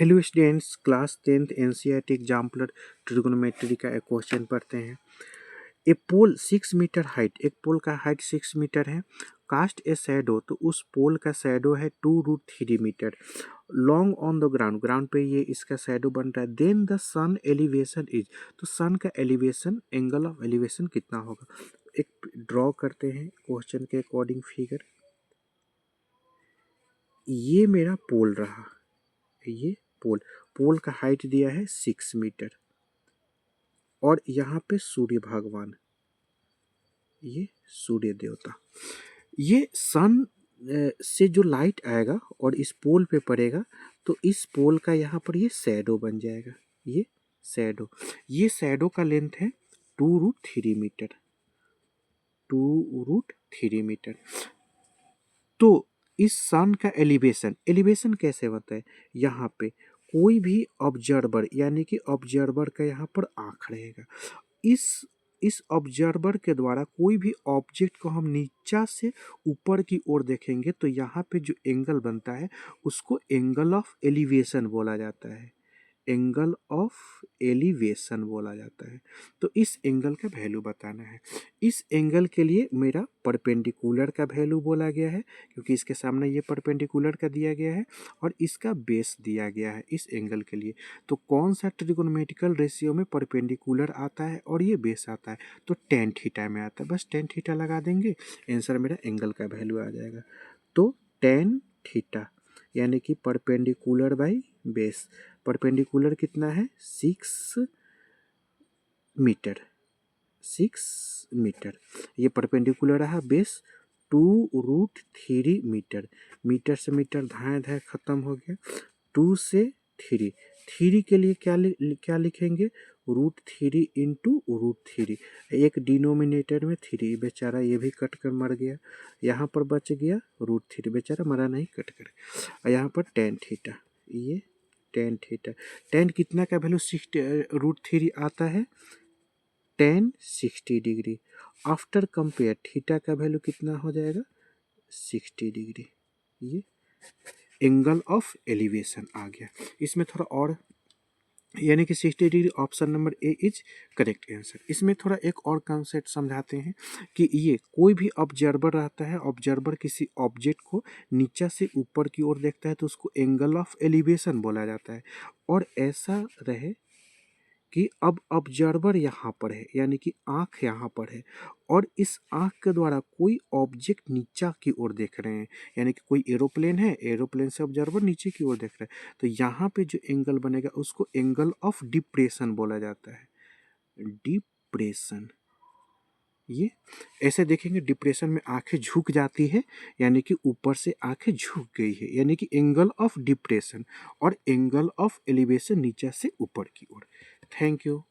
Hello students, class 10th NCERT exemplar trigonometry का एक question पढ़ते हैं। ए पोल 6 मीटर हाइट, एक पोल का हाइट 6 मीटर है। कास्ट ए शैडो, तो उस पोल का शैडो है 2√3 metre long on the ground, ground पे ये इसका शैडो बन रहा है। Then the sun elevation is, तो सन का एलिवेशन, एंगल ऑफ एलिवेशन कितना होगा। एक ड्रॉ करते हैं क्वेश्चन के अकॉर्डिंग फिगर। ये मेरा पोल रहा, ये पोल, पोल का हाइट दिया है 6 मीटर और यहाँ पे सूर्य भगवान, ये सूर्य देवता, ये सन से जो लाइट आएगा और इस पोल पे पड़ेगा तो इस पोल का यहाँ पर ये शैडो बन जाएगा। ये शैडो, ये शैडो का लेंथ है 2√3 मीटर, 2√3 मीटर। तो इस सन का एलिवेशन, एलिवेशन कैसे होता है, यहाँ पे कोई भी ऑब्जर्वर, यानी कि ऑब्जर्वर का यहाँ पर आँख रहेगा। इस ऑब्जर्वर के द्वारा कोई भी ऑब्जेक्ट को हम नीचा से ऊपर की ओर देखेंगे तो यहाँ पे जो एंगल बनता है उसको एंगल ऑफ एलिवेशन बोला जाता है, एंगल ऑफ एलिवेशन बोला जाता है। तो इस एंगल का वैल्यू बताना है। इस एंगल के लिए मेरा परपेंडिकुलर का वैल्यू बोला गया है, क्योंकि इसके सामने ये परपेंडिकुलर का दिया गया है और इसका बेस दिया गया है इस एंगल के लिए। तो कौन सा ट्रिगोनोमेट्रिकल रेशियो में परपेंडिकुलर आता है और ये बेस आता है, तो tan थीटा में आता है। बस tan थीटा लगा देंगे, आंसर मेरा एंगल का वैल्यू आ जाएगा। तो tan थीटा यानी कि परपेंडिकुलर बाई बेस, परपेंडिकुलर कितना है 6 मीटर, 6 मीटर, ये परपेंडिकुलर रहा, बेस 2√3 मीटर, मीटर से मीटर धाए धाए खत्म हो गया। 2 से 3, 3 के लिए क्या लिखेंगे, √3 इंटू √3, एक डिनोमिनेटर में 3, बेचारा ये भी कट कर मर गया, यहाँ पर बच गया √3, बेचारा मरा नहीं, कट कर। और यहाँ पर tan थीटा, ये tan थीटा, tan कितना का वैल्यू 6√3 आता है, tan 60 degree. After compare theta का वैल्यू कितना हो जाएगा 60 डिग्री। ये एंगल ऑफ एलिवेशन आ गया। इसमें थोड़ा और, यानी कि 60 degree, option number A is correct answer. इसमें थोड़ा एक और कॉन्सेप्ट समझाते हैं कि ये कोई भी ऑब्जर्वर रहता है, ऑब्जर्वर किसी ऑब्जेक्ट को नीचा से ऊपर की ओर देखता है तो उसको एंगल ऑफ एलिवेशन बोला जाता है। और ऐसा रहे कि अब ऑब्जर्वर यहाँ पर है, यानी कि आँख यहाँ पर है और इस आँख के द्वारा कोई ऑब्जेक्ट नीचा की ओर देख रहे हैं, यानी कि कोई एरोप्लेन है, एरोप्लेन से ऑब्जर्वर नीचे की ओर देख रहा है, तो यहाँ पे जो एंगल बनेगा उसको एंगल ऑफ डिप्रेशन बोला जाता है, डिप्रेशन। ये ऐसे देखेंगे, डिप्रेशन में आंखें झुक जाती है, यानी कि ऊपर से आंखें झुक गई है, यानी कि एंगल ऑफ डिप्रेशन, और एंगल ऑफ एलिवेशन नीचे से ऊपर की ओर। Thank you.